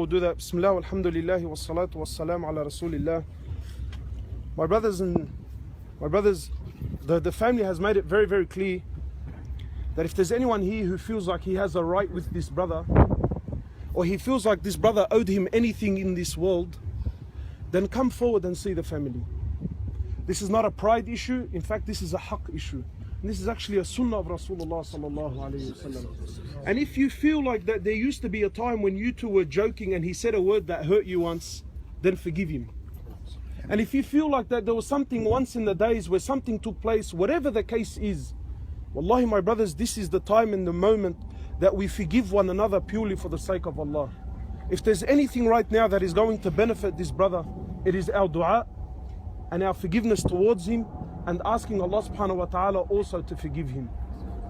we'll do that. Bismillah, alhamdulillah, wa salatu wa salam ala rasulillah. My brothers, the family has made it very, very clear that if there's anyone here who feels like he has a right with this brother, or he feels like this brother owed him anything in this world, then come forward and see the family. This is not a pride issue. In fact, this is a haqq issue. And this is actually a sunnah of Rasulullah sallallahu alayhi wasallam. And if you feel like that there used to be a time when you two were joking and he said a word that hurt you once, then forgive him. And if you feel like that there was something once in the days where something took place, whatever the case is, wallahi my brothers, this is the time and the moment that we forgive one another purely for the sake of Allah. If there's anything right now that is going to benefit this brother, it is our dua and our forgiveness towards him, and asking Allah subhanahu wa ta'ala also to forgive him.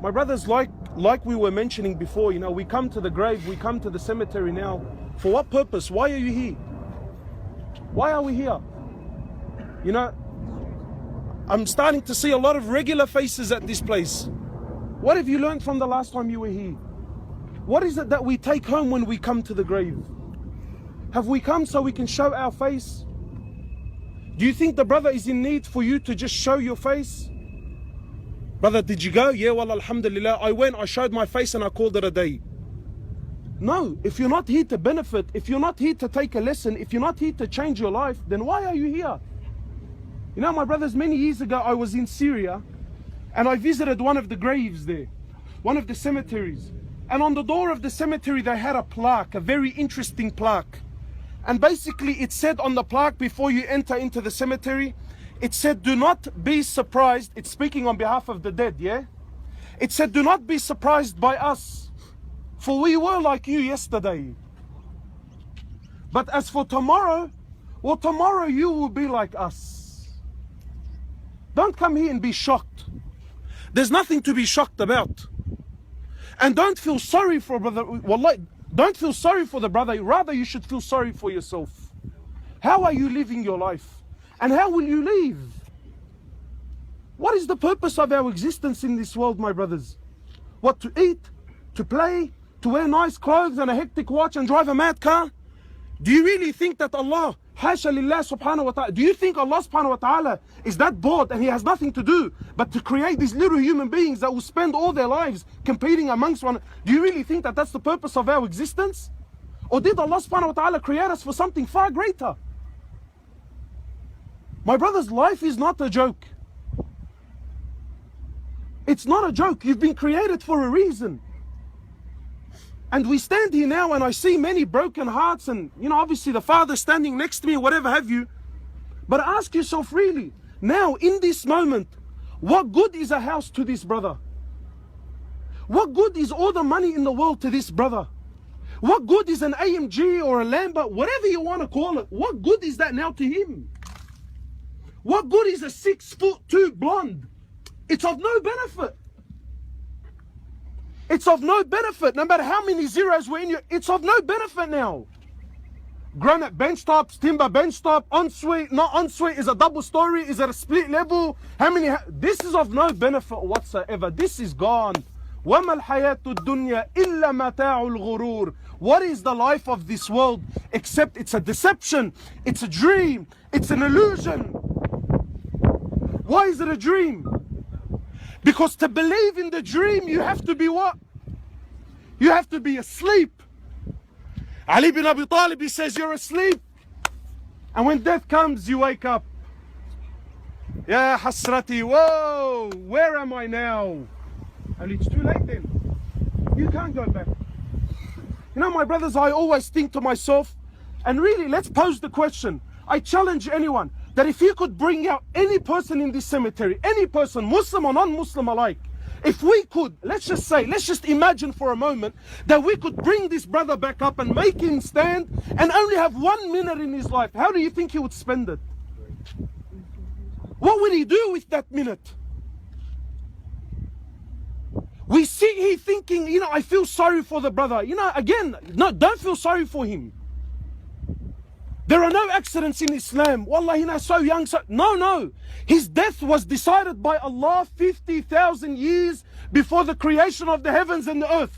My brothers, like we were mentioning before, you know, we come to the grave, we come to the cemetery now. For what purpose? Why are you here? Why are we here? You know, I'm starting to see a lot of regular faces at this place. What have you learned from the last time you were here? What is it that we take home when we come to the grave? Have we come so we can show our face? Do you think the brother is in need for you to just show your face? Brother, did you go? Yeah, well, alhamdulillah, I went, I showed my face and I called it a day. No, if you're not here to benefit, if you're not here to take a lesson, if you're not here to change your life, then why are you here? You know, my brothers, many years ago, I was in Syria and I visited one of the graves there, one of the cemeteries. And on the door of the cemetery, they had a plaque, a very interesting plaque. And basically it said on the plaque before you enter into the cemetery, it said, do not be surprised. It's speaking on behalf of the dead, yeah? It said, do not be surprised by us, for we were like you yesterday. But as for tomorrow, well, tomorrow you will be like us. Don't come here and be shocked. There's nothing to be shocked about. And don't feel sorry for brother. Wallahi, don't feel sorry for the brother. Rather, you should feel sorry for yourself. How are you living your life? And how will you live? What is the purpose of our existence in this world, my brothers? What, to eat, to play, to wear nice clothes and a hectic watch and drive a mad car? Do you really think that Allah, hasha lillah subhanahu wa ta'ala, do you think Allah subhanahu wa ta'ala is that bored and he has nothing to do but to create these little human beings that will spend all their lives competing amongst one? Do you really think that that's the purpose of our existence? Or did Allah subhanahu wa ta'ala create us for something far greater? My brothers, life is not a joke. It's not a joke. You've been created for a reason. And we stand here now and I see many broken hearts and, you know, obviously the father standing next to me, whatever have you. But ask yourself really, now in this moment, what good is a house to this brother? What good is all the money in the world to this brother? What good is an AMG or a Lambo, whatever you want to call it? What good is that now to him? What good is a 6'2" blonde? It's of no benefit. It's of no benefit. No matter how many zeros were in you, it's of no benefit now. Granite bench tops, timber bench top, ensuite, not ensuite, is a double story, is it a split level? How many? This is of no benefit whatsoever. This is gone. وَمَا الْحَيَاةُ الدُّنْيَا إِلَّا مَتَاعُ الْغُرُورِ. What is the life of this world except it's a deception, it's a dream, it's an illusion. Why is it a dream? Because to believe in the dream, you have to be what? You have to be asleep. Ali bin Abi Talib, he says, you're asleep. And when death comes, you wake up. Ya hasrati, whoa, where am I now? And it's too late then. You can't go back. You know, my brothers, I always think to myself, and really, let's pose the question. I challenge anyone that if you could bring out any person in this cemetery, any person, Muslim or non-Muslim alike, if we could, let's just imagine for a moment that we could bring this brother back up and make him stand and only have 1 minute in his life, how do you think he would spend it? What would he do with that minute? We sit here thinking, you know, I feel sorry for the brother. You know, again, no, don't feel sorry for him. There are no accidents in Islam. Wallahi, you know, so young, so... No. His death was decided by Allah 50,000 years before the creation of the heavens and the earth.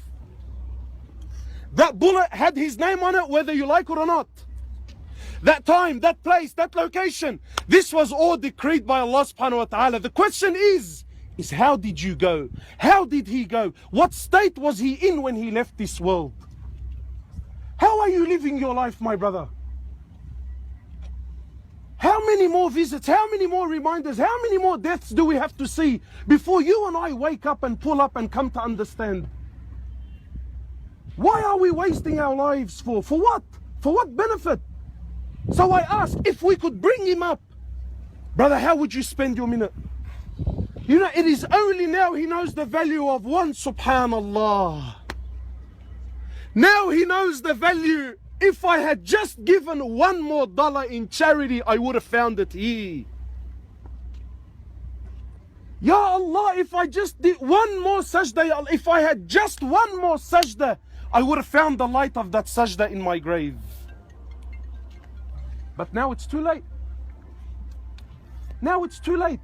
That bullet had his name on it, whether you like it or not. That time, that place, that location, this was all decreed by Allah subhanahu wa ta'ala. The question is how did you go? How did he go? What state was he in when he left this world? How are you living your life, my brother? How many more visits, how many more reminders, how many more deaths do we have to see before you and I wake up and pull up and come to understand? Why are we wasting our lives for? For what? For what benefit? So I ask, if we could bring him up, brother, how would you spend your minute? You know, it is only now he knows the value of one, subhanallah. Now he knows the value. If I had just given $1 more in charity, I would have found it here. Ya Allah, if I just did one more sajda, if I had just one more sajda, I would have found the light of that sajda in my grave. But now it's too late. Now it's too late.